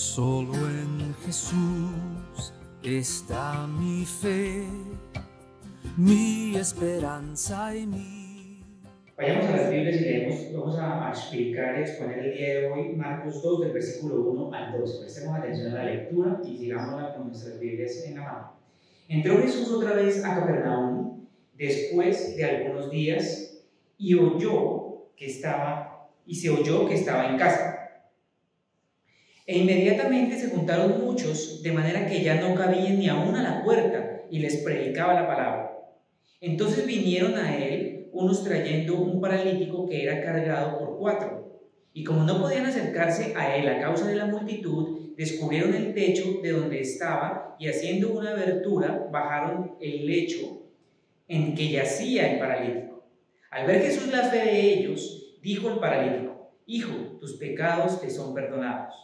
Solo en Jesús está mi fe, mi esperanza y mi... Vayamos a las Biblias y leemos, vamos a explicar y exponer el día de hoy Marcos 2 del versículo 1 al 12. Prestemos atención a la lectura y sigámosla con nuestras Biblias en la mano. Entró Jesús otra vez a Capernaum después de algunos días y se oyó que estaba en casa. E inmediatamente se juntaron muchos, de manera que ya no cabían ni aún a la puerta, y les predicaba la palabra. Entonces vinieron a él unos trayendo un paralítico que era cargado por 4, y como no podían acercarse a él a causa de la multitud, descubrieron el techo de donde estaba, y haciendo una abertura, bajaron el lecho en que yacía el paralítico. Al ver Jesús la fe de ellos, dijo el paralítico: Hijo, tus pecados te son perdonados.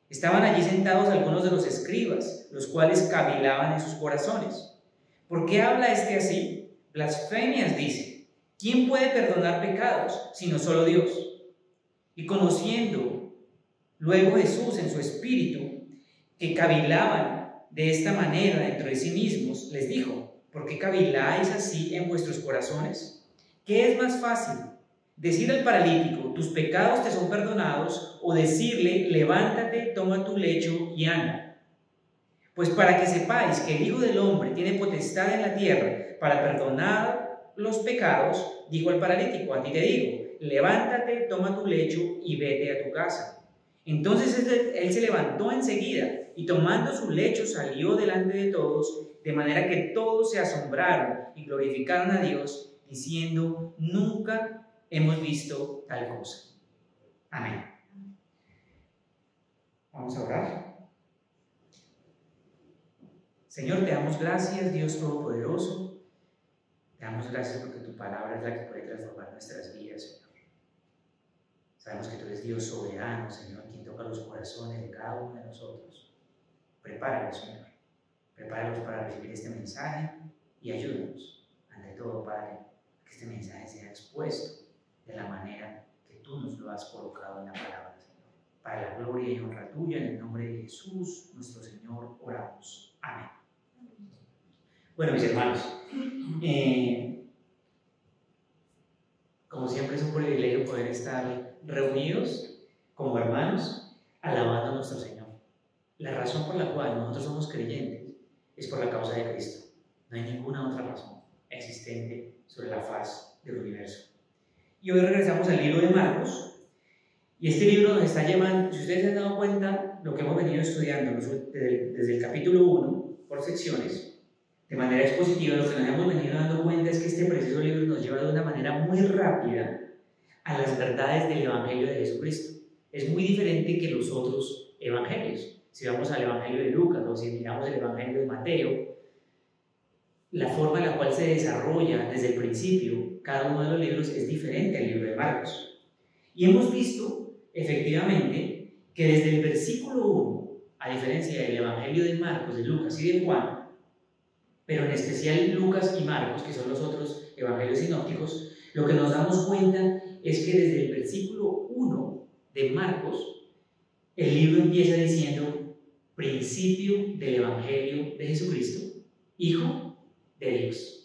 Estaban allí sentados algunos de los escribas, los cuales cavilaban en sus corazones. ¿Por qué habla este así? Blasfemias dice. ¿Quién puede perdonar pecados, sino solo Dios? Y conociendo luego Jesús en su espíritu que cavilaban de esta manera dentro de sí mismos, les dijo: ¿por qué caviláis así en vuestros corazones? ¿Qué es más fácil? ¿Decir al paralítico, tus pecados te son perdonados, o decirle, levántate, toma tu lecho y anda? Pues para que sepáis que el Hijo del Hombre tiene potestad en la tierra para perdonar los pecados, dijo al paralítico: a ti te digo, levántate, toma tu lecho y vete a tu casa. Entonces él se levantó enseguida y tomando su lecho salió delante de todos, de manera que todos se asombraron y glorificaron a Dios, diciendo: nunca hemos visto tal cosa. Amén. Vamos a orar. Señor, te damos gracias, Dios Todopoderoso. Te damos gracias porque tu palabra es la que puede transformar nuestras vidas, Señor. Sabemos que tú eres Dios soberano, Señor, quien toca los corazones de cada uno de nosotros. Prepáralos, Señor. Prepáralos para recibir este mensaje y ayúdanos, ante todo, Padre, que este mensaje sea expuesto de la manera que tú nos lo has colocado en la palabra, Señor. Para la gloria y honra tuya, en el nombre de Jesús, nuestro Señor, oramos. Amén. Bueno, mis hermanos, como siempre es un privilegio poder estar reunidos como hermanos, alabando a nuestro Señor. La razón por la cual nosotros somos creyentes es por la causa de Cristo. No hay ninguna otra razón existente sobre la faz del universo. Y hoy regresamos al libro de Marcos, y este libro nos está llevando, si ustedes se han dado cuenta, lo que hemos venido estudiando desde el capítulo 1, por secciones, de manera expositiva, lo que nos hemos venido dando cuenta es que este precioso libro nos lleva de una manera muy rápida a las verdades del Evangelio de Jesucristo. Es muy diferente que los otros evangelios. Si vamos al Evangelio de Lucas o si miramos el Evangelio de Mateo, la forma en la cual se desarrolla desde el principio cada uno de los libros es diferente al libro de Marcos. Y hemos visto, efectivamente, que desde el versículo 1, a diferencia del Evangelio de Marcos, de Lucas y de Juan, pero en especial Lucas y Marcos, que son los otros evangelios sinópticos, lo que nos damos cuenta es que desde el versículo 1 de Marcos, el libro empieza diciendo: principio del Evangelio de Jesucristo, Hijo de Dios.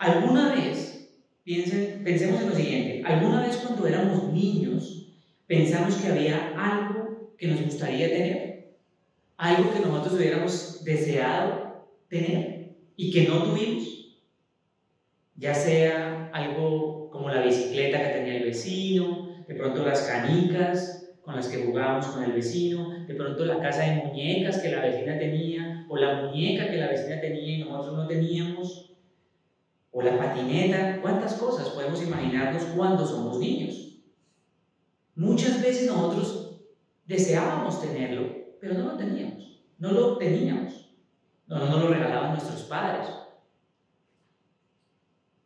Alguna vez, pensemos en lo siguiente: alguna vez cuando éramos niños, pensamos que había algo que nos gustaría tener, algo que nosotros hubiéramos deseado tener y que no tuvimos, ya sea algo como la bicicleta que tenía el vecino, de pronto las canicas con las que jugábamos con el vecino, de pronto la casa de muñecas que la vecina tenía, o la muñeca que la vecina tenía y nosotros no teníamos, o la patineta. ¿Cuántas cosas podemos imaginarnos cuando somos niños? Muchas veces nosotros deseábamos tenerlo, pero no lo teníamos, no lo obteníamos, no nos lo regalaban nuestros padres.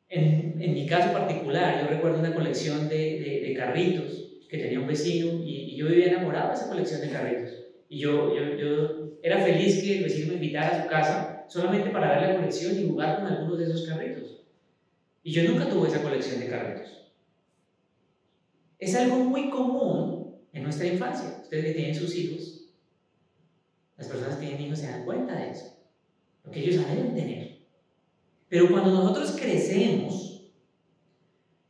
En mi caso particular, yo recuerdo una colección de carritos que tenía un vecino y yo vivía enamorado de esa colección de carritos. Y yo era feliz que el vecino me invitara a su casa solamente para ver la colección y jugar con algunos de esos carritos. Y yo nunca tuve esa colección de carritos. Es algo muy común en nuestra infancia. Ustedes que tienen sus hijos, las personas que tienen hijos se dan cuenta de eso, lo que ellos deben tener. Pero cuando nosotros crecemos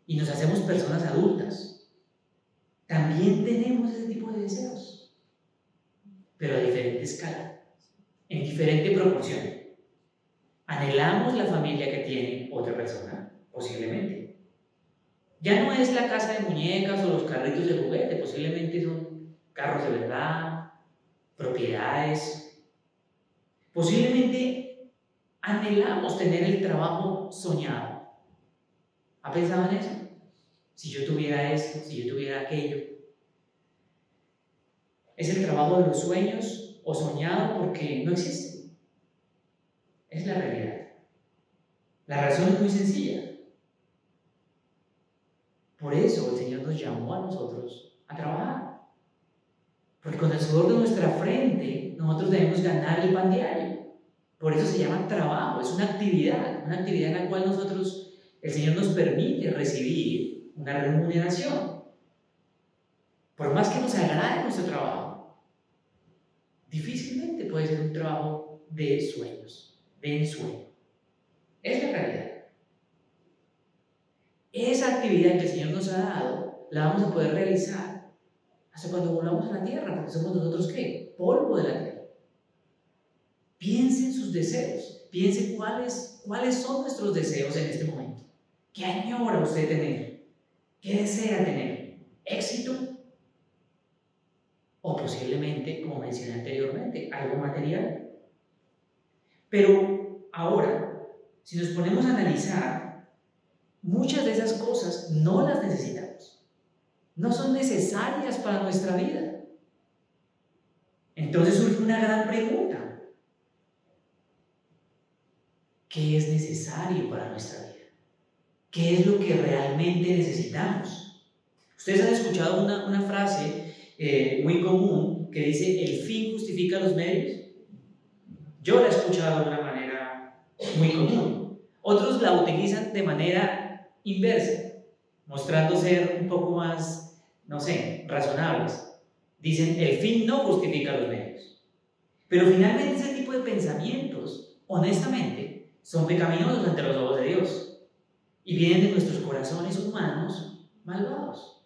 y nos hacemos personas adultas, también tenemos ese tipo de deseos, pero a diferente escala, en diferente proporción. ¿Anhelamos la familia que tiene otra persona? Posiblemente. Ya no es la casa de muñecas o los carritos de juguete, posiblemente son carros de verdad, propiedades. Posiblemente anhelamos tener el trabajo soñado. ¿Ha pensado en eso? Si yo tuviera esto, si yo tuviera aquello. ¿Es el trabajo de los sueños o soñado porque no existe? Es la realidad. La razón es muy sencilla. Por eso el Señor nos llamó a nosotros a trabajar. Porque con el sudor de nuestra frente nosotros debemos ganar el pan diario. Por eso se llama trabajo, es una actividad en la cual el Señor nos permite recibir una remuneración. Por más que nos agrade nuestro trabajo, difícilmente puede ser un trabajo de sueños, de ensueño. Es la realidad. Esa actividad que el Señor nos ha dado, la vamos a poder realizar hasta cuando volvamos a la tierra, porque somos nosotros, ¿qué? Polvo de la tierra. Piense en sus deseos, piense cuáles son nuestros deseos en este momento. ¿Qué añora usted tener? ¿Qué desea tener? ¿Éxito? O posiblemente, como mencioné anteriormente, algo material. Pero ahora, si nos ponemos a analizar, muchas de esas cosas no las necesitamos. No son necesarias para nuestra vida. Entonces surge una gran pregunta. ¿Qué es necesario para nuestra vida? ¿Qué es lo que realmente necesitamos? Ustedes han escuchado una frase muy común que dice: ¿el fin justifica los medios? Yo la he escuchado de una manera muy común. Otros la utilizan de manera inversa, mostrando ser un poco más, no sé, razonables. Dicen: el fin no justifica los medios. Pero finalmente ese tipo de pensamientos, honestamente, son pecaminosos ante los ojos de Dios y vienen de nuestros corazones humanos malvados.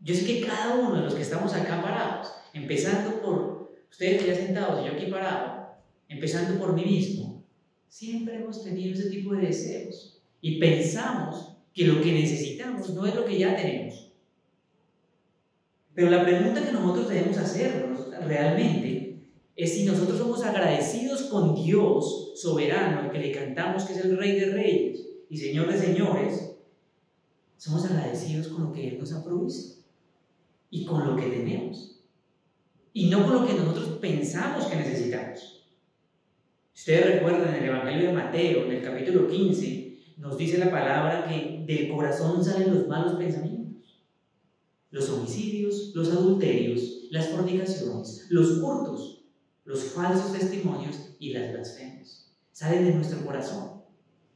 Yo sé que cada uno de los que estamos acá parados, empezando por ustedes allá sentados y yo aquí parado, empezando por mí mismo, siempre hemos tenido ese tipo de deseos y pensamos que lo que necesitamos no es lo que ya tenemos. Pero la pregunta que nosotros debemos hacernos realmente es si nosotros somos agradecidos con Dios soberano, al que le cantamos que es el Rey de Reyes y Señor de Señores. Somos agradecidos con lo que Él nos ha provisto y con lo que tenemos, y no con lo que nosotros pensamos que necesitamos. Ustedes recuerdan en el Evangelio de Mateo, en el capítulo 15, nos dice la palabra que del corazón salen los malos pensamientos, los homicidios, los adulterios, las fornicaciones, los hurtos, los falsos testimonios y las blasfemias. Salen de nuestro corazón.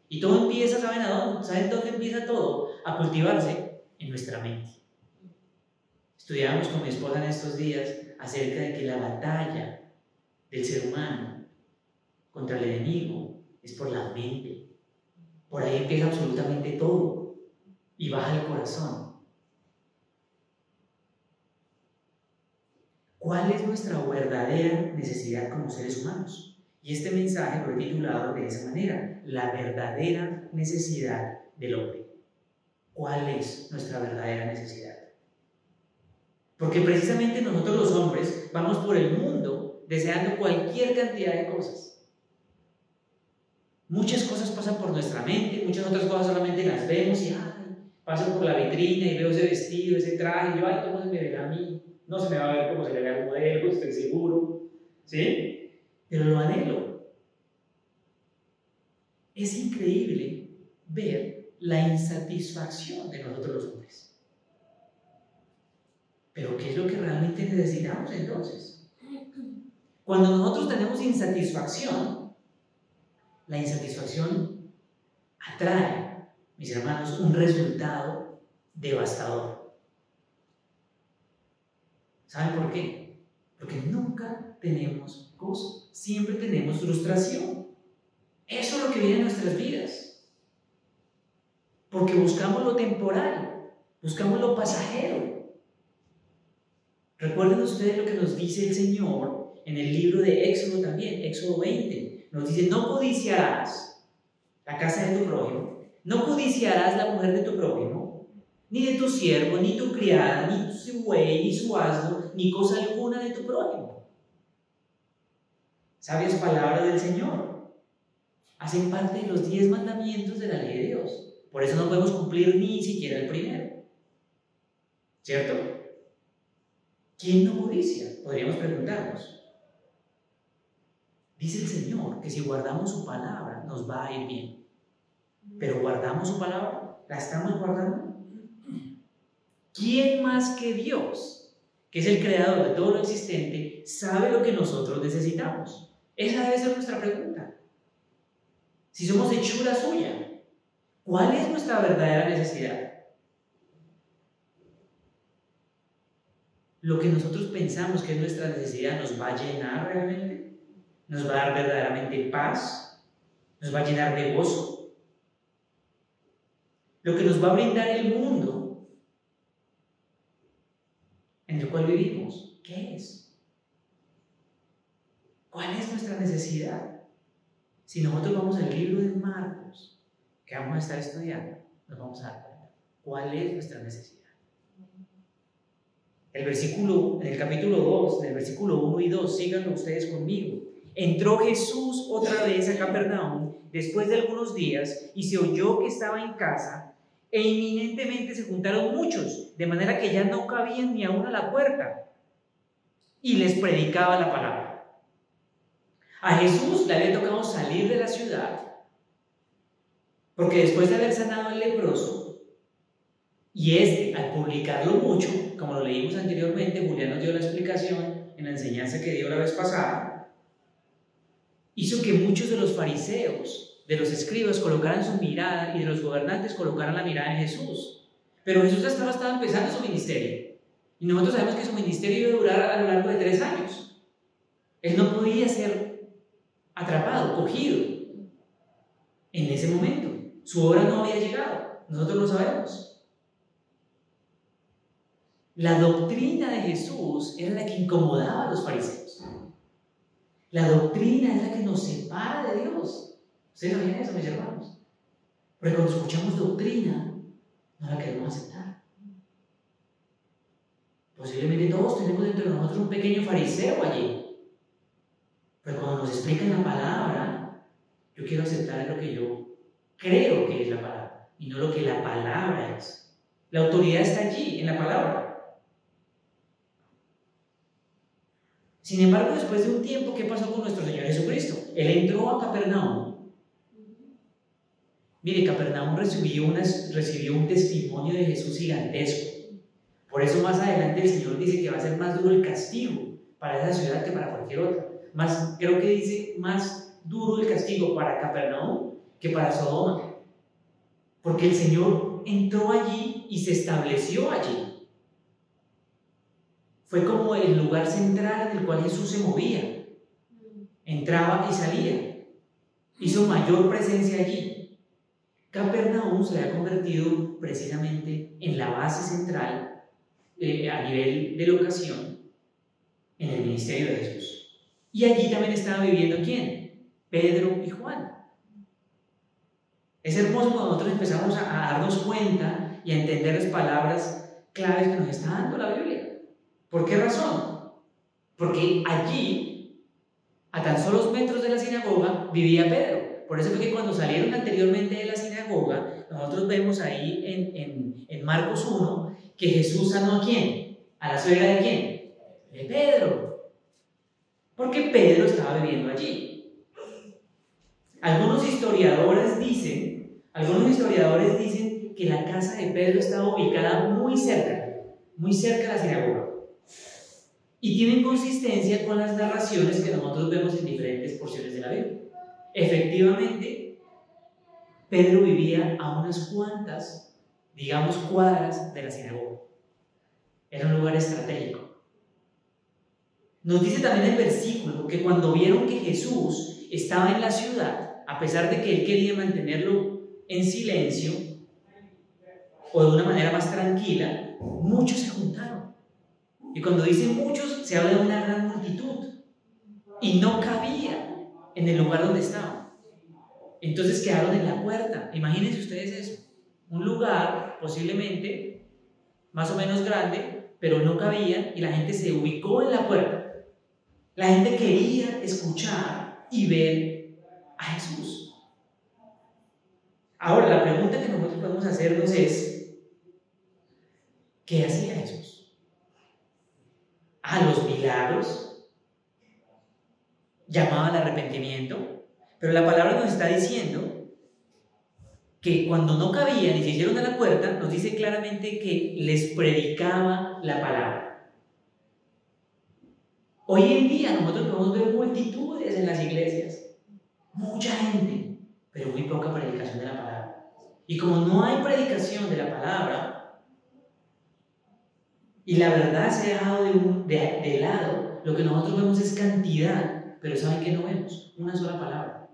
Y todo empieza, ¿saben a dónde? ¿Saben dónde empieza todo? A cultivarse en nuestra mente. Estudiábamos con mi esposa en estos días acerca de que la batalla del ser humano contra el enemigo es por la mente. Por ahí empieza absolutamente todo y baja el corazón. ¿Cuál es nuestra verdadera necesidad como seres humanos? Y este mensaje lo he titulado de esa manera: la verdadera necesidad del hombre. ¿Cuál es nuestra verdadera necesidad? Porque precisamente nosotros los hombres vamos por el mundo deseando cualquier cantidad de cosas. Muchas cosas pasan por nuestra mente, muchas otras cosas solamente las vemos y paso por la vitrina y veo ese vestido, ese traje, y yo, ¿cómo se me verá a mí? No se me va a ver cómo se le ve al modelo, estoy seguro, ¿sí? Pero lo anhelo. Es increíble ver la insatisfacción de nosotros los hombres. Pero ¿qué es lo que realmente necesitamos entonces? Cuando nosotros tenemos insatisfacción, la insatisfacción atrae, mis hermanos, un resultado devastador. ¿Saben por qué? Porque nunca tenemos gozo, siempre tenemos frustración. Eso es lo que viene en nuestras vidas. Porque buscamos lo temporal, buscamos lo pasajero. Recuerden ustedes lo que nos dice el Señor en el libro de Éxodo también, Éxodo 20. Nos dice, no codiciarás la casa de tu prójimo, no codiciarás la mujer de tu prójimo, ni de tu siervo, ni tu criada, ni su buey, ni su asno, ni cosa alguna de tu prójimo. Sabias palabras del Señor. Hacen parte de los 10 mandamientos de la ley de Dios. Por eso no podemos cumplir ni siquiera el primero. ¿Cierto? ¿Quién no codicia? Podríamos preguntarnos. Dice el Señor que si guardamos su palabra nos va a ir bien. ¿Pero guardamos su palabra? ¿La estamos guardando? ¿Quién más que Dios, que es el creador de todo lo existente, sabe lo que nosotros necesitamos? Esa debe ser nuestra pregunta. Si somos hechura suya, ¿cuál es nuestra verdadera necesidad? ¿Lo que nosotros pensamos que es nuestra necesidad nos va a llenar realmente? ¿Nos va a dar verdaderamente paz? ¿Nos va a llenar de gozo? Lo que nos va a brindar el mundo en el cual vivimos, ¿qué es? ¿Cuál es nuestra necesidad? Si nosotros vamos al libro de Marcos, que vamos a estar estudiando, nos vamos a dar cuenta cuál es nuestra necesidad. En el capítulo 2, en el versículo 1 y 2, síganlo ustedes conmigo. Entró Jesús otra vez a Capernaum después de algunos días y se oyó que estaba en casa e inminentemente se juntaron muchos, de manera que ya no cabían ni aún a la puerta, y les predicaba la palabra. A Jesús le había tocado salir de la ciudad, porque después de haber sanado al leproso, y al publicarlo mucho, como lo leímos anteriormente, Julián nos dio la explicación en la enseñanza que dio la vez pasada, hizo que muchos de los fariseos, de los escribas, colocaran su mirada y de los gobernantes colocaran la mirada en Jesús. Pero Jesús estaba empezando su ministerio. Y nosotros sabemos que su ministerio iba a durar a lo largo de 3 años. Él no podía ser atrapado, cogido en ese momento. Su hora no había llegado. Nosotros lo sabemos. La doctrina de Jesús era la que incomodaba a los fariseos. La doctrina es la que nos separa de Dios. ¿Ustedes saben eso, mis hermanos? Porque cuando escuchamos doctrina, no la queremos aceptar. Posiblemente todos tenemos dentro de nosotros un pequeño fariseo allí. Pero cuando nos explican la palabra, yo quiero aceptar lo que yo creo que es la palabra y no lo que la palabra es. La autoridad está allí, en la palabra. Sin embargo, después de un tiempo, ¿qué pasó con nuestro Señor Jesucristo? Él entró a Capernaum. Mire, Capernaum recibió un testimonio de Jesús gigantesco. Por eso más adelante el Señor dice que va a ser más duro el castigo para esa ciudad que para cualquier otra. Creo que dice más duro el castigo para Capernaum que para Sodoma. Porque el Señor entró allí y se estableció allí. Fue como el lugar central en el cual Jesús se movía. Entraba y salía. Hizo mayor presencia allí. Capernaum se había convertido precisamente en la base central a nivel de locación en el ministerio de Jesús. Y allí también estaba viviendo ¿quién? Pedro y Juan. Es hermoso cuando nosotros empezamos a darnos cuenta y a entender las palabras claves que nos está dando la Biblia. ¿Por qué razón? Porque allí, a tan solo metros de la sinagoga, vivía Pedro. Por eso fue que cuando salieron anteriormente de la sinagoga, nosotros vemos ahí en Marcos 1 que Jesús sanó ¿a quién? ¿A la suegra de quién? De Pedro. Porque Pedro estaba viviendo allí. Algunos historiadores dicen que la casa de Pedro estaba ubicada muy cerca de la sinagoga. Y tienen consistencia con las narraciones que nosotros vemos en diferentes porciones de la Biblia. Efectivamente, Pedro vivía a unas cuantas, digamos, cuadras de la sinagoga. Era un lugar estratégico. Nos dice también el versículo que cuando vieron que Jesús estaba en la ciudad, a pesar de que él quería mantenerlo en silencio o de una manera más tranquila, muchos se juntaron. Y cuando dice muchos, se habla de una gran multitud y no cabía en el lugar donde estaban. Entonces quedaron en la puerta. Imagínense ustedes eso, un lugar posiblemente más o menos grande, pero no cabían y la gente se ubicó en la puerta. La gente quería escuchar y ver a Jesús. Ahora, la pregunta que nosotros podemos hacernos es, ¿qué hacía Jesús? ¿A los milagros? ¿Llamaba al arrepentimiento? Pero la palabra nos está diciendo que cuando no cabían y se hicieron a la puerta, nos dice claramente que les predicaba la palabra. Hoy en día nosotros podemos ver multitudes en las iglesias, mucha gente, pero muy poca predicación de la palabra. Y como no hay predicación de la palabra, y la verdad se ha dejado de lado, lo que nosotros vemos es cantidad, pero ¿saben qué no vemos? Una sola palabra,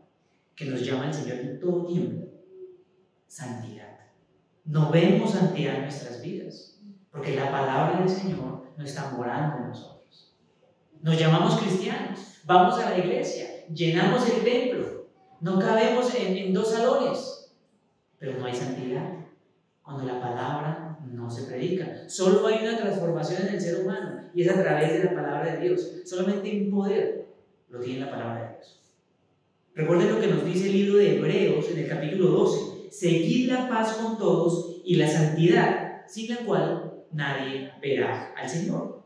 que nos llama el Señor en todo tiempo: santidad. No vemos santidad en nuestras vidas, porque la palabra del Señor no está morando en nosotros. Nos llamamos cristianos, vamos a la iglesia, llenamos el templo, no cabemos en 2 salones, pero no hay santidad cuando la palabra no se predica. Solo hay una transformación en el ser humano y es a través de la palabra de Dios. Solamente un poder lo tiene la palabra de Dios. Recuerden lo que nos dice el libro de Hebreos en el capítulo 12: seguid la paz con todos y la santidad, sin la cual nadie verá al Señor.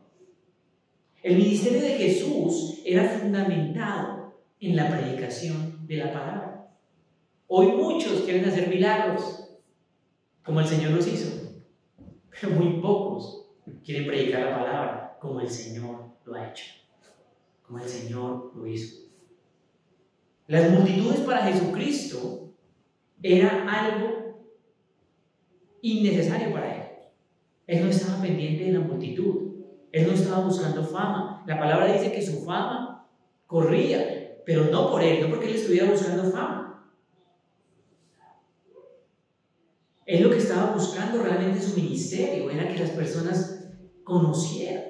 El ministerio de Jesús era fundamentado en la predicación de la palabra. Hoy muchos quieren hacer milagros, como el Señor los hizo, pero muy pocos quieren predicar la palabra como el Señor lo ha hecho, como el Señor lo hizo. Las multitudes para Jesucristo era algo innecesario para Él. Él no estaba pendiente de la multitud. Él no estaba buscando fama. La palabra dice que su fama corría, pero no por Él, no porque Él estuviera buscando fama. Él lo que estaba buscando realmente en su ministerio era que las personas conocieran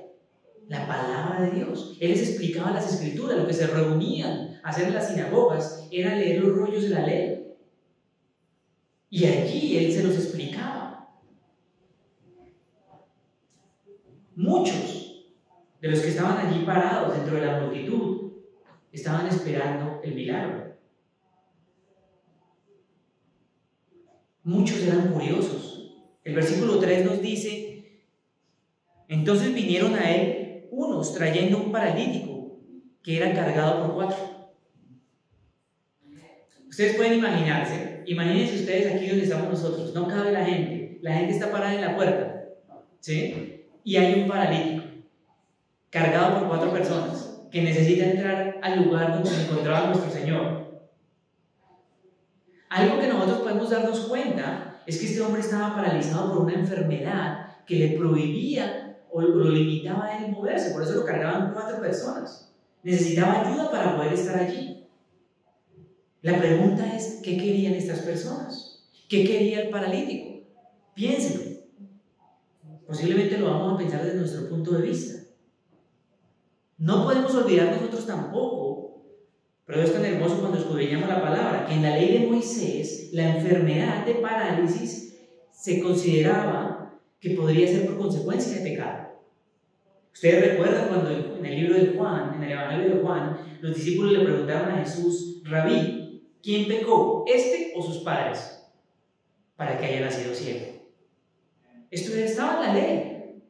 la palabra de Dios. Él les explicaba las escrituras. Lo que se reunían a hacer en las sinagogas era leer los rollos de la ley. Y allí Él se los explicaba. Muchos de los que estaban allí parados dentro de la multitud estaban esperando el milagro. Muchos eran curiosos. El versículo 3 nos dice: entonces vinieron a él unos trayendo un paralítico que era cargado por 4. Ustedes pueden imagínense ustedes aquí donde estamos nosotros, no cabe la gente está parada en la puerta, ¿sí? Y hay un paralítico cargado por 4 personas que necesita entrar al lugar donde se encontraba nuestro Señor. Algo que nosotros podemos darnos cuenta es que este hombre estaba paralizado por una enfermedad que le prohibía o lo limitaba a él moverse. Por eso lo cargaban 4 personas. Necesitaba ayuda para poder estar allí. La pregunta es: ¿qué querían estas personas? ¿Qué quería el paralítico? Piénsenlo. Posiblemente lo vamos a pensar desde nuestro punto de vista. No podemos olvidar nosotros tampoco, pero es tan hermoso cuando escudriñamos la palabra, que en la ley de Moisés la enfermedad de parálisis se consideraba que podría ser por consecuencia de pecado. Ustedes recuerdan cuando en el libro de Juan, en el Evangelio de Juan, los discípulos le preguntaron a Jesús: Rabí, ¿quién pecó, este o sus padres, para que haya nacido ciego? Esto estaba en la ley.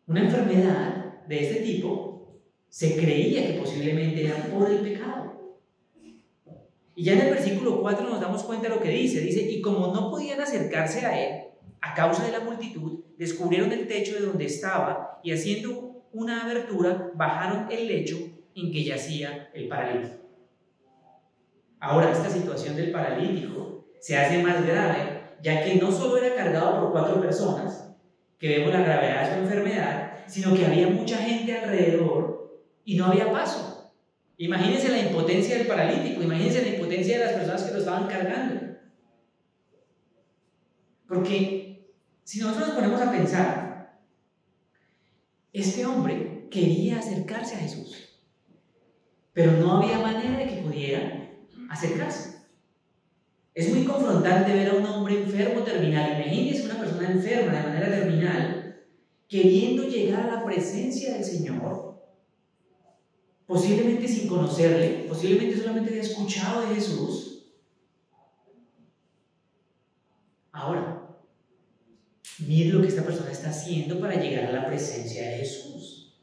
Una enfermedad de este tipo se creía que posiblemente era por el pecado. Y ya en el versículo 4 nos damos cuenta de lo que dice. Dice: y como no podían acercarse a él a causa de la multitud, descubrieron el techo de donde estaba y, haciendo una abertura, bajaron el lecho en que yacía el paralítico. Ahora, esta situación del paralítico se hace más grave, ya que no solo era cargado por 4 personas, que vemos la gravedad de su enfermedad, sino que había mucha gente alrededor y no había paso. Imagínense la impotencia del paralítico, imagínense la impotencia de las personas que lo estaban cargando. Porque si nosotros nos ponemos a pensar, este hombre quería acercarse a Jesús, pero no había manera de que pudiera acercarse. Es muy confrontante ver a un hombre enfermo terminal. Imagínense una persona enferma de manera terminal, queriendo llegar a la presencia del Señor, posiblemente sin conocerle, posiblemente solamente había escuchado de Jesús. Ahora, mire lo que esta persona está haciendo para llegar a la presencia de Jesús.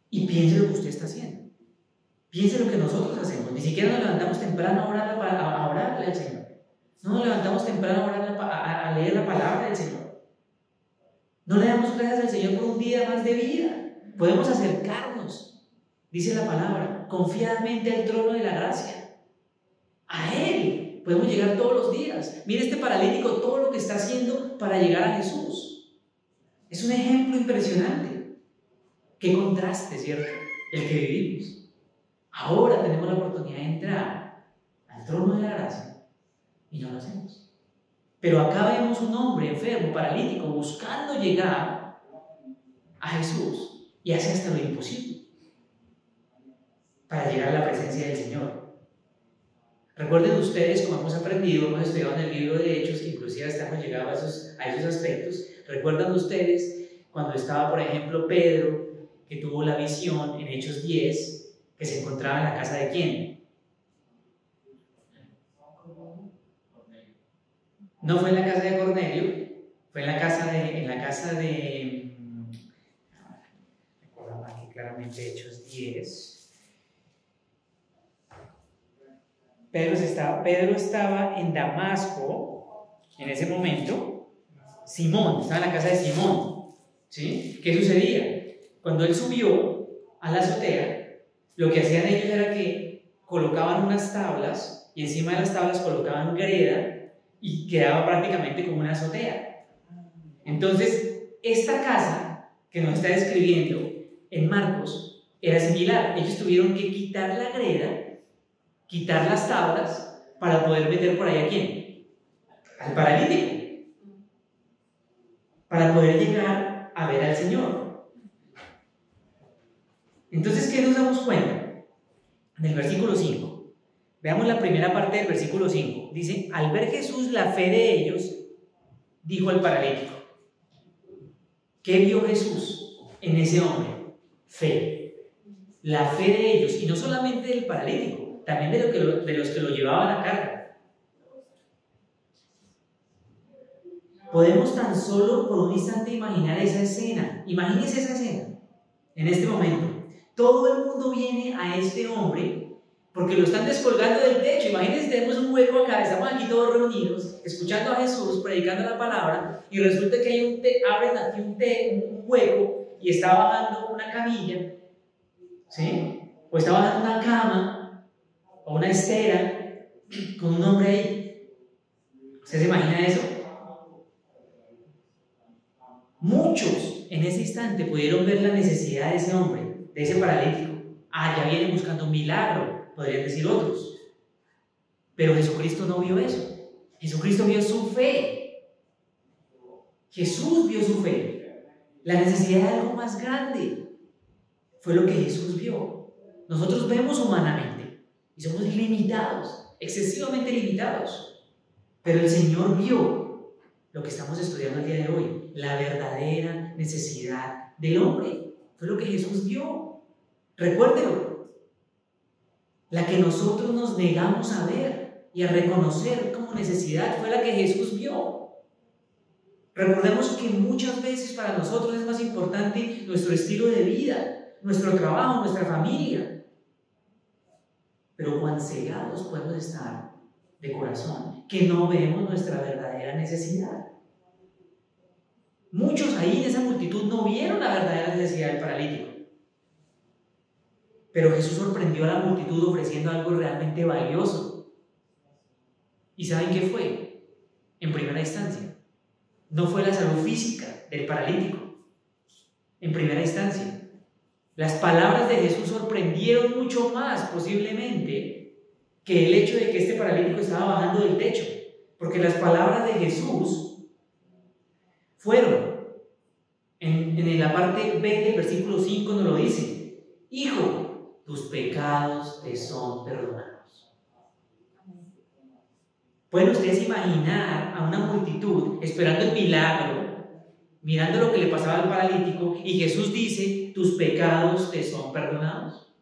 Y piense lo que usted está haciendo. Piense lo que nosotros hacemos. Ni siquiera nos levantamos temprano a orarle al Señor. No nos levantamos temprano a leer la palabra del Señor. No le damos gracias al Señor por un día más de vida. Podemos acercarnos, dice la palabra, confiadamente al trono de la gracia. A Él podemos llegar todos los días. Mire este paralítico, todo lo que está haciendo para llegar a Jesús. Es un ejemplo impresionante. Qué contraste, ¿cierto? El que vivimos. Ahora tenemos la oportunidad de entrar al trono de la gracia y no lo hacemos. Pero acá vemos un hombre enfermo, paralítico, buscando llegar a Jesús y hace hasta lo imposible para llegar a la presencia del Señor. Recuerden ustedes, como hemos aprendido, hemos estudiado en el libro de Hechos, inclusive hasta hemos llegado a esos aspectos. ¿Recuerdan ustedes cuando estaba, por ejemplo, Pedro, que tuvo la visión en Hechos 10, que se encontraba en la casa de quién? No fue en la casa de Cornelio, fue en la casa de recordamos aquí claramente Hechos 10. Pedro estaba en Damasco en ese momento. Simón, estaba en la casa de Simón, ¿sí? ¿Qué sucedía? Cuando él subió a la azotea, lo que hacían ellos era que colocaban unas tablas y encima de las tablas colocaban greda y quedaba prácticamente como una azotea. Entonces, esta casa que nos está describiendo en Marcos era similar. Ellos tuvieron que quitar la greda, quitar las tablas para poder meter por ahí a quién? Al paralítico, para poder llegar a ver al Señor. Entonces, ¿qué nos damos cuenta? En el versículo 5. Veamos la primera parte del versículo 5. Dice, al ver Jesús la fe de ellos, dijo al paralítico. ¿Qué vio Jesús en ese hombre? Fe. La fe de ellos, y no solamente del paralítico, también de los que lo llevaban a carga. Podemos tan solo por un instante imaginar esa escena. Imagínense esa escena en este momento. Todo el mundo viene a este hombre porque lo están descolgando del techo. Imagínense, tenemos un hueco acá, estamos aquí todos reunidos, escuchando a Jesús, predicando la palabra, y resulta que hay abren aquí un hueco y está bajando una camilla, ¿sí? O está bajando una cama o una estera con un hombre ahí. ¿Usted se imagina eso? Muchos en ese instante pudieron ver la necesidad de ese hombre, de ese paralítico. Ya viene buscando un milagro, podrían decir otros. Pero Jesucristo no vio eso. Jesucristo vio su fe. Jesús vio su fe. La necesidad de algo más grande fue lo que Jesús vio. Nosotros vemos humanamente y somos limitados, excesivamente limitados. Pero el Señor vio lo que estamos estudiando el día de hoy, la verdadera necesidad del hombre. Fue lo que Jesús vio. Recuérdelo. La que nosotros nos negamos a ver y a reconocer como necesidad fue la que Jesús vio. Recordemos que muchas veces para nosotros es más importante nuestro estilo de vida, nuestro trabajo, nuestra familia. Pero cuán cegados podemos estar de corazón que no vemos nuestra verdadera necesidad. Muchos ahí en esa multitud no vieron la verdadera necesidad del paralítico. Pero Jesús sorprendió a la multitud ofreciendo algo realmente valioso. ¿Y saben qué fue? En primera instancia, no fue la salud física del paralítico. En primera instancia, Las palabras de Jesús sorprendieron mucho más posiblemente que el hecho de que este paralítico estaba bajando del techo, porque las palabras de Jesús fueron, en la parte B del versículo 5 nos lo dice: Hijo, tus pecados te son perdonados. ¿Pueden ustedes imaginar a una multitud esperando el milagro, mirando lo que le pasaba al paralítico, y Jesús dice: tus pecados te son perdonados?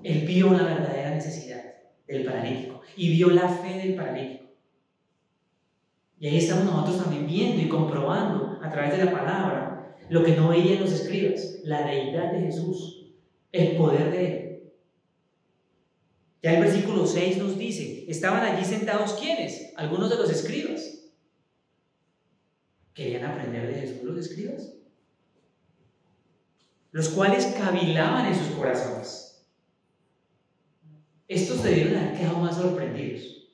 Él vio la verdadera necesidad del paralítico y vio la fe del paralítico. Y ahí estamos nosotros también viendo y comprobando a través de la palabra lo que no veían los escribas: la deidad de Jesús, el poder de Él. Ya el versículo 6 nos dice: estaban allí sentados ¿quiénes? Algunos de los escribas. ¿Querían aprender de Jesús los escribas? Los cuales cavilaban en sus corazones. Estos debieron haber quedado más sorprendidos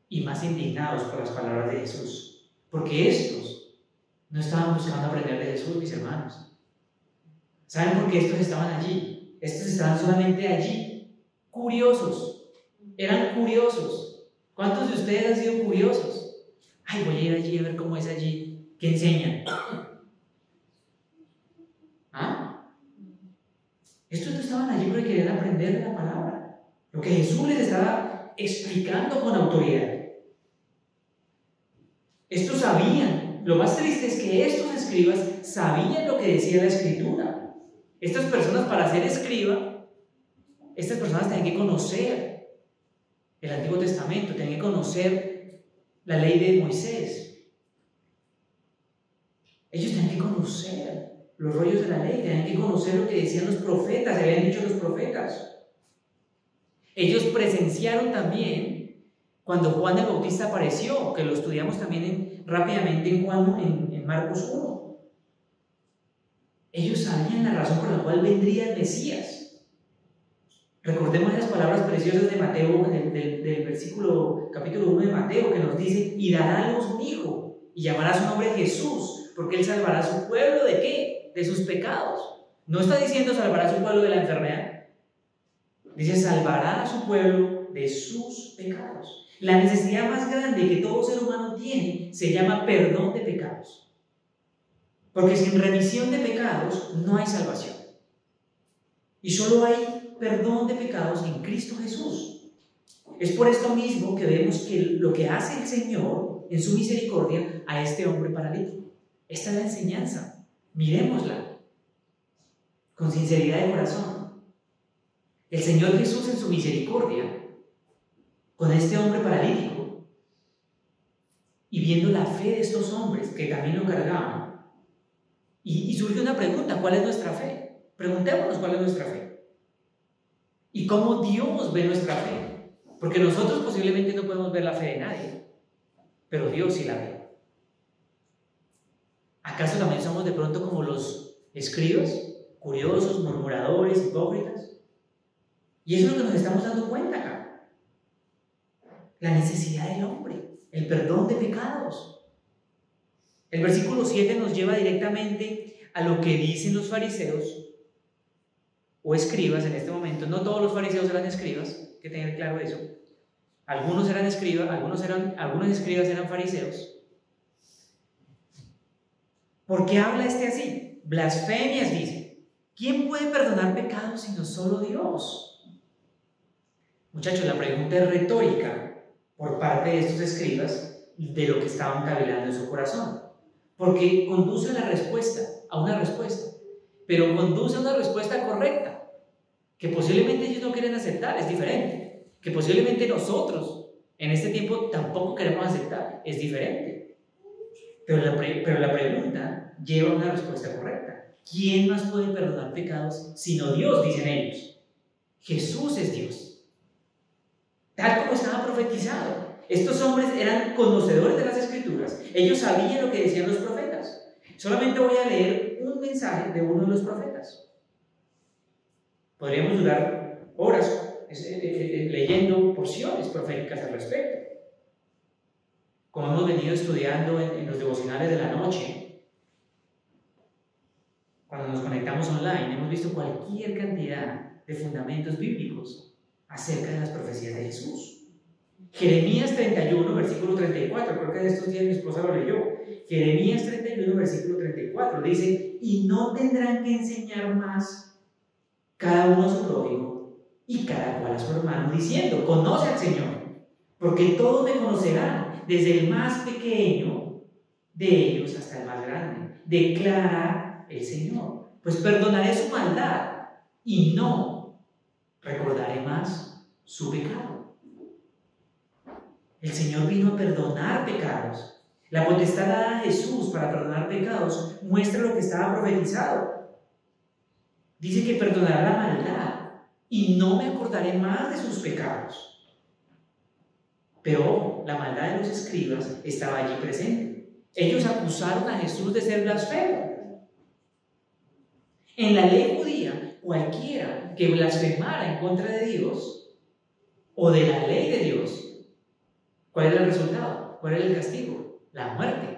y más indignados por las palabras de Jesús, porque estos no estaban buscando aprender de Jesús, mis hermanos. ¿Saben por qué estos estaban allí? Estos estaban solamente allí, curiosos. Eran curiosos. ¿Cuántos de ustedes han sido curiosos? Ay, voy a ir allí a ver cómo es allí. ¿Qué enseñan? ¿Ah? Estos no estaban allí porque querían aprender de la palabra, lo que Jesús les estaba explicando con autoridad. Estos sabían. Lo más triste es que estos escribas sabían lo que decía la Escritura. Estas personas, para ser escriba, estas personas tenían que conocer el Antiguo Testamento, tenían que conocer la ley de Moisés. Ellos tenían que conocer los rollos de la ley, tenían que conocer lo que decían los profetas, habían dicho los profetas. Ellos presenciaron también cuando Juan el Bautista apareció, que lo estudiamos también rápidamente en Marcos 1. Ellos sabían la razón por la cual vendría el Mesías. Recordemos las palabras preciosas de Mateo, del versículo capítulo 1 de Mateo, que nos dice: y dará a luz un hijo, y llamará su nombre Jesús, porque él salvará a su pueblo ¿de qué? De sus pecados. No está diciendo salvará a su pueblo de la enfermedad. Dice: salvará a su pueblo de sus pecados. La necesidad más grande que todo ser humano tiene se llama perdón de pecados. Porque sin remisión de pecados no hay salvación. Y solo hay perdón de pecados en Cristo Jesús. Es por esto mismo que vemos que lo que hace el Señor en su misericordia a este hombre paralítico. Esta es la enseñanza. Miremosla con sinceridad de corazón. El Señor Jesús en su misericordia con este hombre paralítico, y viendo la fe de estos hombres que también lo cargaban, y surge una pregunta: ¿cuál es nuestra fe? Preguntémonos cuál es nuestra fe y cómo Dios ve nuestra fe, porque nosotros posiblemente no podemos ver la fe de nadie, pero Dios sí la ve. ¿Acaso también somos de pronto como los escribas, curiosos, murmuradores, hipócritas? Y eso es lo que nos estamos dando cuenta acá: la necesidad del hombre, el perdón de pecados. El versículo 7 nos lleva directamente a lo que dicen los fariseos o escribas en este momento. No todos los fariseos eran escribas, hay que tener claro eso. Algunos eran escribas, algunos escribas eran fariseos. ¿Por qué habla este así? Blasfemias, dice. ¿Quién puede perdonar pecados sino solo Dios? Muchachos, la pregunta es retórica por parte de estos escribas de lo que estaban cavilando en su corazón, porque conduce a una respuesta, pero conduce a una respuesta correcta, que posiblemente ellos no quieren aceptar, es diferente, que posiblemente nosotros en este tiempo tampoco queremos aceptar, es diferente, pero la pregunta lleva a una respuesta correcta. ¿Quién más puede perdonar pecados sino Dios? Dicen ellos. Jesús es Dios, tal como estaba profetizado. Estos hombres eran conocedores de las Escrituras, ellos sabían lo que decían los profetas. Solamente voy a leer un mensaje de uno de los profetas. Podríamos durar horas leyendo porciones proféticas al respecto. Como hemos venido estudiando en los devocionales de la noche, conectamos online, hemos visto cualquier cantidad de fundamentos bíblicos acerca de las profecías de Jesús. Jeremías 31, versículo 34, creo que de estos días mi esposa lo leyó. Jeremías 31, versículo 34, dice: y no tendrán que enseñar más cada uno a su prójimo y cada cual a su hermano, diciendo: conoce al Señor, porque todos me conocerán, desde el más pequeño de ellos hasta el más grande, declara el Señor. Pues perdonaré su maldad y no recordaré más su pecado. El Señor vino a perdonar pecados. La potestad dada a Jesús para perdonar pecados muestra lo que estaba profetizado. Dice que perdonará la maldad y no me acordaré más de sus pecados. Pero la maldad de los escribas estaba allí presente. Ellos acusaron a Jesús de ser blasfemo. En la ley judía, cualquiera que blasfemara en contra de Dios o de la ley de Dios, ¿cuál era el resultado? ¿Cuál era el castigo? La muerte.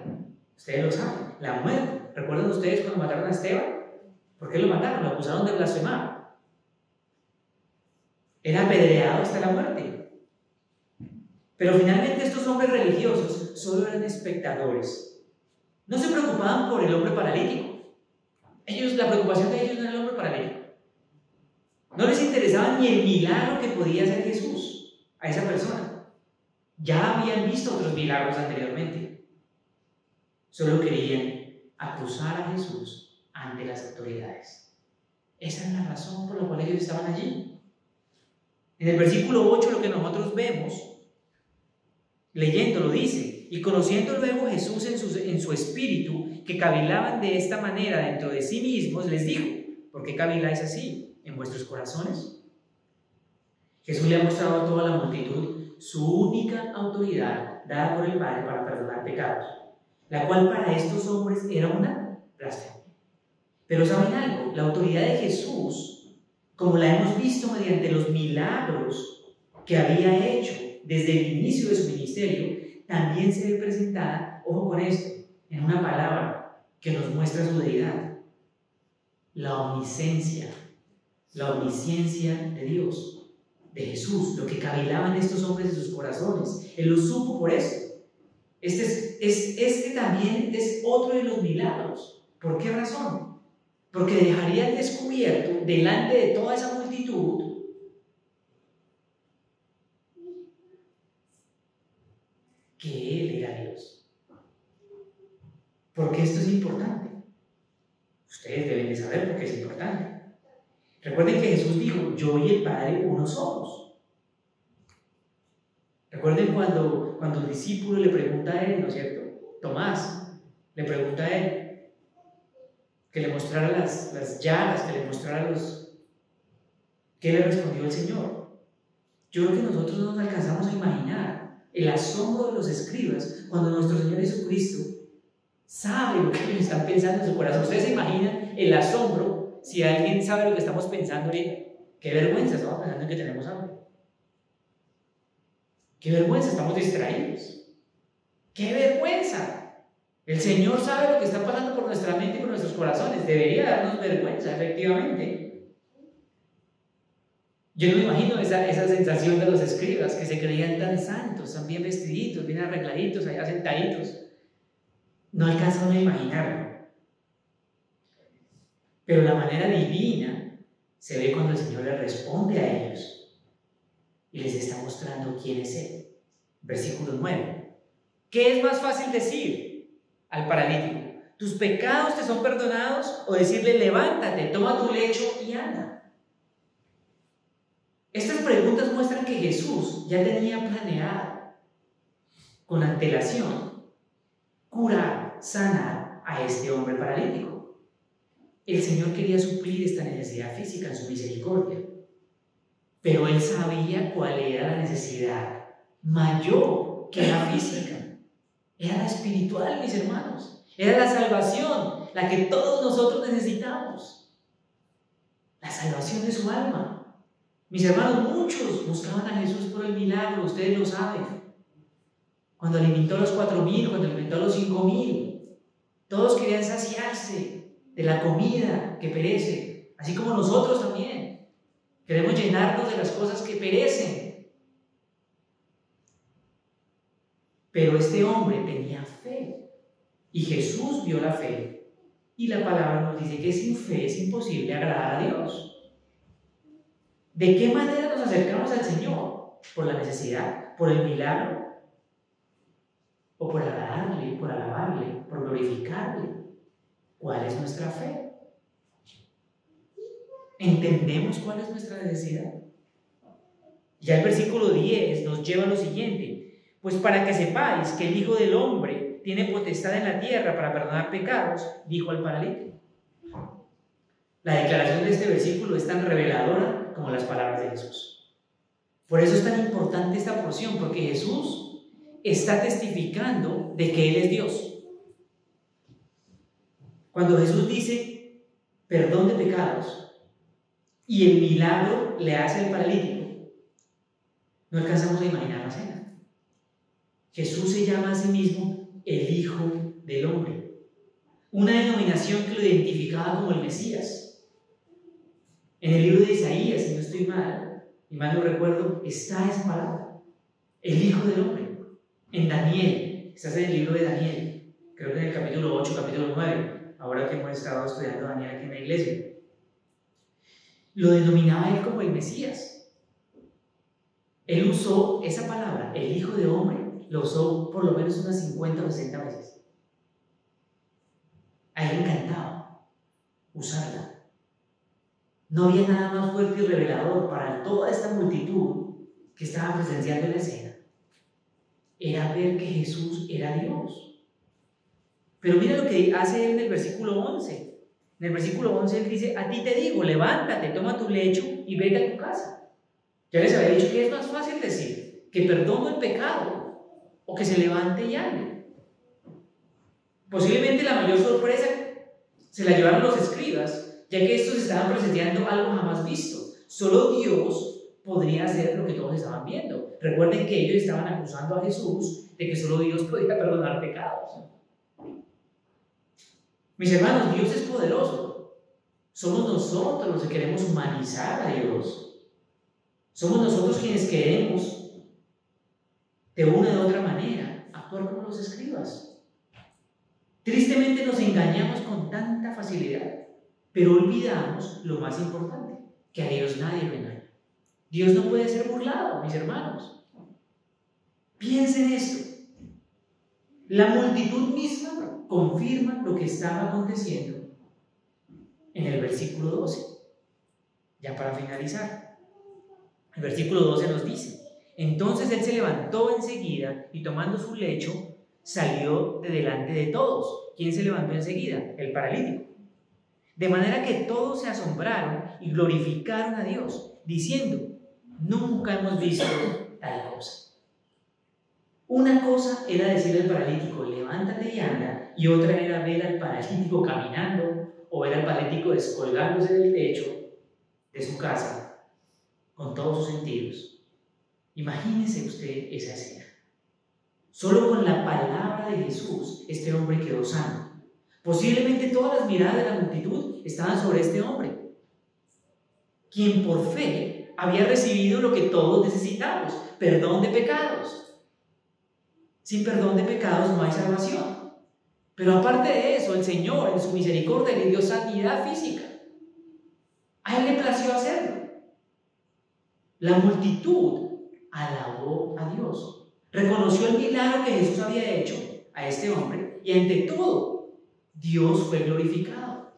Ustedes lo saben, la muerte. ¿Recuerdan ustedes cuando mataron a Esteban? ¿Por qué lo mataron? Lo acusaron de blasfemar. Era apedreado hasta la muerte. Pero finalmente estos hombres religiosos solo eran espectadores. No se preocupaban por el hombre paralítico. La preocupación de ellos no era el hombre paralítico. No les interesaba ni el milagro que podía hacer Jesús a esa persona. Ya habían visto otros milagros anteriormente. Solo querían acusar a Jesús ante las autoridades. Esa es la razón por la cual ellos estaban allí. En el versículo 8 lo que nosotros vemos, leyéndolo, dice: y conociendo luego Jesús en su espíritu que cavilaban de esta manera dentro de sí mismos, les dijo: ¿por qué caviláis así en vuestros corazones? Jesús le ha mostrado a toda la multitud su única autoridad dada por el Padre para perdonar pecados, la cual para estos hombres era una blasfemia. Pero ¿saben algo? La autoridad de Jesús, como la hemos visto mediante los milagros que había hecho desde el inicio de su ministerio, también se ve presentada, ojo con esto, en una palabra que nos muestra su deidad: la omnisciencia. La omnisciencia de Dios, de Jesús, lo que cavilaban estos hombres en sus corazones. Él lo supo por eso. Este también es otro de los milagros. ¿Por qué razón? Porque dejaría al descubierto delante de toda esa multitud que Él era Dios. ¿Por qué esto es importante? Ustedes deben de saber por qué es importante. Recuerden que Jesús dijo: yo y el Padre uno somos. Recuerden cuando el discípulo le pregunta a él, ¿no es cierto? Tomás le pregunta a él que le mostrara las llagas, que le mostrara ¿Qué le respondió el Señor? Yo creo que nosotros no nos alcanzamos a imaginar el asombro de los escribas cuando nuestro Señor Jesucristo sabe lo que ellos están pensando en su corazón. ¿Ustedes se imaginan el asombro si alguien sabe lo que estamos pensando ahorita? Qué vergüenza, estamos pensando en que tenemos hambre. Qué vergüenza, estamos distraídos. Qué vergüenza. El Señor sabe lo que está pasando por nuestra mente y por nuestros corazones. Debería darnos vergüenza, efectivamente. Yo no me imagino esa sensación de los escribas que se creían tan santos, tan bien vestiditos, bien arregladitos, allá sentaditos. No alcanzan a imaginarlo. Pero la manera divina se ve cuando el Señor les responde a ellos y les está mostrando quién es Él. Versículo 9. ¿Qué es más fácil decir al paralítico? ¿Tus pecados te son perdonados? O decirle: levántate, toma tu lecho y anda. Estas preguntas muestran que Jesús ya tenía planeado con antelación curar, sanar a este hombre paralítico. El Señor quería suplir esta necesidad física en su misericordia, pero Él sabía cuál era la necesidad mayor que la física. Era la espiritual, mis hermanos. Era la salvación, la que todos nosotros necesitamos. La salvación de su alma. Mis hermanos, muchos buscaban a Jesús por el milagro, ustedes lo saben. Cuando alimentó a los 4,000, cuando alimentó a los 5,000, todos querían saciarse de la comida que perece, así como nosotros también. Queremos llenarnos de las cosas que perecen. Pero este hombre tenía fe y Jesús vio la fe. Y la palabra nos dice que sin fe es imposible agradar a Dios. ¿De qué manera nos acercamos al Señor? ¿Por la necesidad? ¿Por el milagro? ¿O por agradarle, por alabarle, por glorificarle? ¿Cuál es nuestra fe? ¿Entendemos cuál es nuestra necesidad? Ya el versículo 10 nos lleva a lo siguiente: pues para que sepáis que el Hijo del Hombre tiene potestad en la tierra para perdonar pecados, dijo al paralítico. La declaración de este versículo es tan reveladora como las palabras de Jesús. Por eso es tan importante esta porción, porque Jesús está testificando de que Él es Dios. Cuando Jesús dice perdón de pecados y el milagro le hace al paralítico, no alcanzamos a imaginar la escena. Jesús se llama a sí mismo el Hijo del Hombre, una denominación que lo identificaba como el Mesías. En el libro de Isaías, si no estoy mal, y mal no recuerdo, está esa palabra, el Hijo del Hombre. En Daniel, estás en el libro de Daniel, creo que en el capítulo 8, capítulo 9, ahora que hemos estado estudiando Daniel aquí en la iglesia, lo denominaba él como el Mesías. Él usó esa palabra, el Hijo de Hombre, lo usó por lo menos unas 50 o 60 veces. A él le encantaba usarla. No había nada más fuerte y revelador para toda esta multitud que estaba presenciando la escena. Era ver que Jesús era Dios. Pero mira lo que hace él en el versículo 11. En el versículo 11 él dice: a ti te digo, levántate, toma tu lecho y vete a tu casa. Ya les había dicho que es más fácil decir que perdono el pecado o que se levante y ande. Posiblemente la mayor sorpresa se la llevaron los escribas, ya que estos estaban presenciando algo jamás visto. Solo Dios podría hacer lo que todos estaban viendo. Recuerden que ellos estaban acusando a Jesús de que solo Dios podía perdonar pecados. Mis hermanos, Dios es poderoso. Somos nosotros los que queremos humanizar a Dios. Somos nosotros quienes queremos, de una u otra manera, actuar como los escribas. Tristemente nos engañamos con tanta facilidad, pero olvidamos lo más importante, que a Dios nadie lo engaña. Dios no puede ser burlado, mis hermanos. Piensen esto. La multitud misma confirma lo que estaba aconteciendo en el versículo 12. Ya para finalizar, el versículo 12 nos dice: entonces él se levantó enseguida y tomando su lecho salió de delante de todos. ¿Quién se levantó enseguida? El paralítico. De manera que todos se asombraron y glorificaron a Dios, diciendo: nunca hemos visto tal cosa. Una cosa era decirle al paralítico: levántate y anda, y otra era ver al paralítico caminando o ver al paralítico descolgándose del techo de su casa con todos sus sentidos. Imagínese usted esa escena. Solo con la palabra de Jesús este hombre quedó sano. Posiblemente todas las miradas de la multitud estaban sobre este hombre, quien por fe había recibido lo que todos necesitamos: perdón de pecados. Sin perdón de pecados no hay salvación. Pero aparte de eso, el Señor en su misericordia le dio sanidad física. A él le plació hacerlo. La multitud alabó a Dios, reconoció el milagro que Jesús había hecho a este hombre, y ante todo, Dios fue glorificado.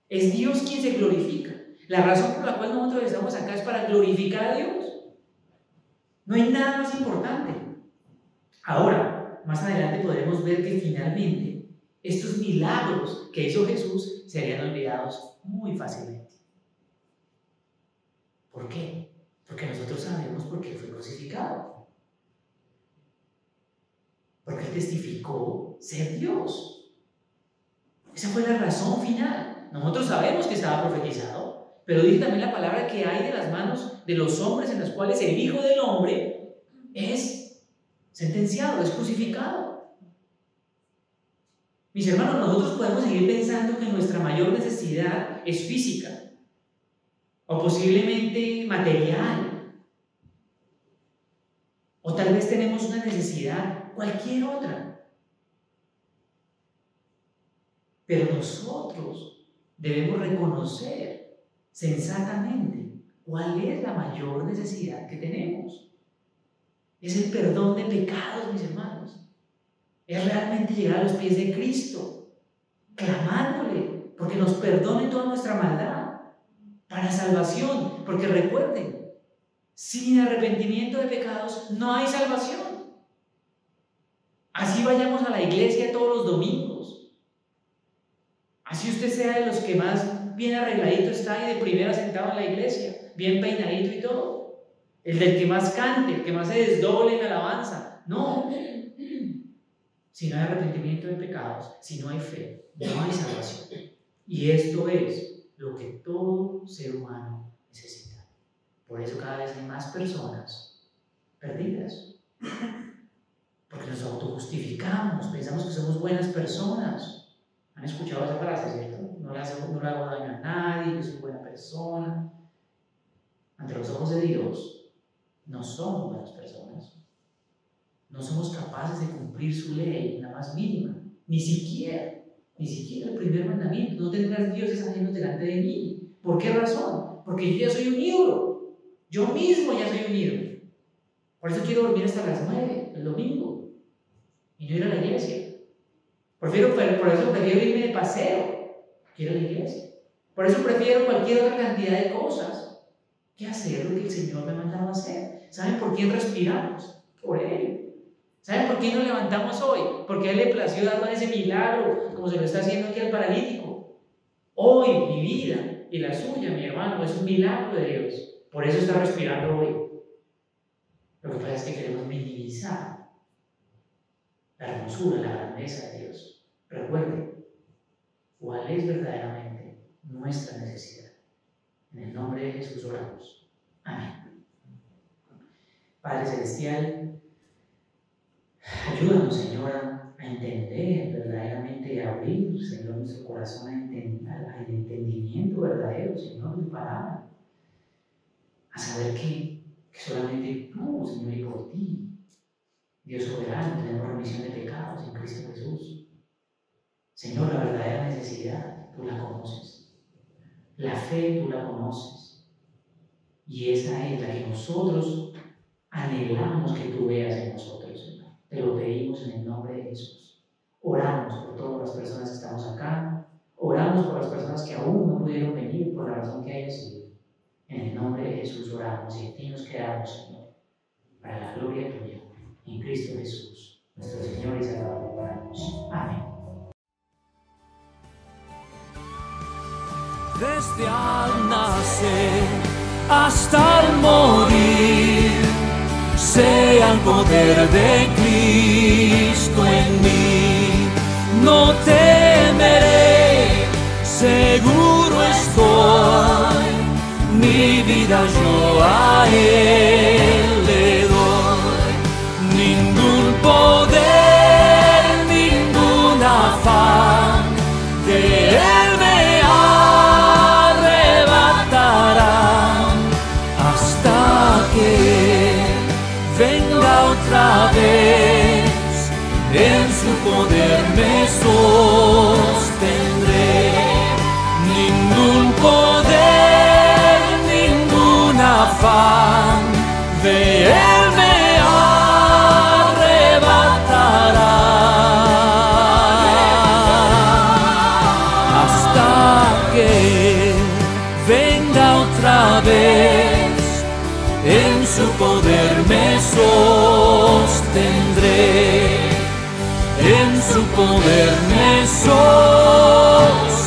Es Dios quien se glorifica. La razón por la cual nosotros estamos acá es para glorificar a Dios. No hay nada más importante. Ahora, más adelante podremos ver que finalmente estos milagros que hizo Jesús serían olvidados muy fácilmente. ¿Por qué? Porque nosotros sabemos por qué fue crucificado. Porque él testificó ser Dios. Esa fue la razón final. Nosotros sabemos que estaba profetizado, pero dice también la palabra que hay de las manos de los hombres en las cuales el Hijo del Hombre es sentenciado, es crucificado. Mis hermanos, nosotros podemos seguir pensando que nuestra mayor necesidad es física o posiblemente material, o tal vez tenemos una necesidad, cualquier otra. Pero nosotros debemos reconocer sensatamente cuál es la mayor necesidad que tenemos. Es el perdón de pecados, mis hermanos. Es realmente llegar a los pies de Cristo, clamándole, porque nos perdone toda nuestra maldad, para salvación. Porque recuerden, sin arrepentimiento de pecados no hay salvación. Así vayamos a la iglesia todos los domingos, así usted sea de los que más bien arregladito está y de primera sentado en la iglesia, bien peinadito y todo, el del que más cante, el que más se desdoble en alabanza, no. Si no hay arrepentimiento de pecados, si no hay fe, no hay salvación. Y esto es lo que todo ser humano necesita. Por eso cada vez hay más personas perdidas. Porque nos autojustificamos, pensamos que somos buenas personas. ¿Han escuchado esa frase, cierto? No le hago daño a nadie, que soy buena persona. Ante los ojos de Dios, no somos buenas personas. No somos capaces de cumplir su ley, la más mínima, ni siquiera el primer mandamiento: no tendrás dioses ajenos delante de mí. ¿Por qué razón? Porque yo ya soy un ídolo, yo mismo ya soy un ídolo. Por eso quiero dormir hasta las 9 el domingo y no ir a la iglesia. Por eso prefiero irme de paseo que ir a la iglesia. Por eso prefiero cualquier otra cantidad de cosas que hacer lo que el Señor me ha mandado a hacer. ¿Saben por quién respiramos? Por Él. ¿Saben por qué nos levantamos hoy? Porque a Él le plació darnos ese milagro, como se lo está haciendo aquí al paralítico. Hoy mi vida y la suya, mi hermano, es un milagro de Dios. Por eso está respirando hoy. Lo que pasa es que queremos minimizar la hermosura, la grandeza de Dios. Recuerden cuál es verdaderamente nuestra necesidad. En el nombre de Jesús oramos. Amén. Padre Celestial, ayúdanos, Señor, a entender verdaderamente y a abrir, Señor, nuestro corazón al entendimiento verdadero, Señor, de tu palabra. A saber que solamente tú, Señor, y por ti, Dios soberano, tenemos remisión de pecados en Cristo Jesús. Señor, la verdadera necesidad, tú la conoces. La fe, tú la conoces. Y esa es la que nosotros anhelamos que tú veas en nosotros, Señor. Te lo pedimos en el nombre de Jesús. Oramos por todas las personas que estamos acá. Oramos por las personas que aún no pudieron venir por la razón que haya sido. En el nombre de Jesús oramos y en ti nos quedamos, Señor, para la gloria tuya. En Cristo Jesús, nuestro Señor y Salvador, oramos. Amén. Desde al nacer hasta el morir, sea el poder de Cristo en mí. No temeré, seguro estoy, mi vida yo a Él le doy. Ningún poder, ningún afán de Él me arrebatará, hasta que venga otra vez, en su poder me sostendré. Ningún poder, ningún afán de Él me arrebatará, hasta que venga otra vez, en su poder me sostendré, en su poder me sostendré.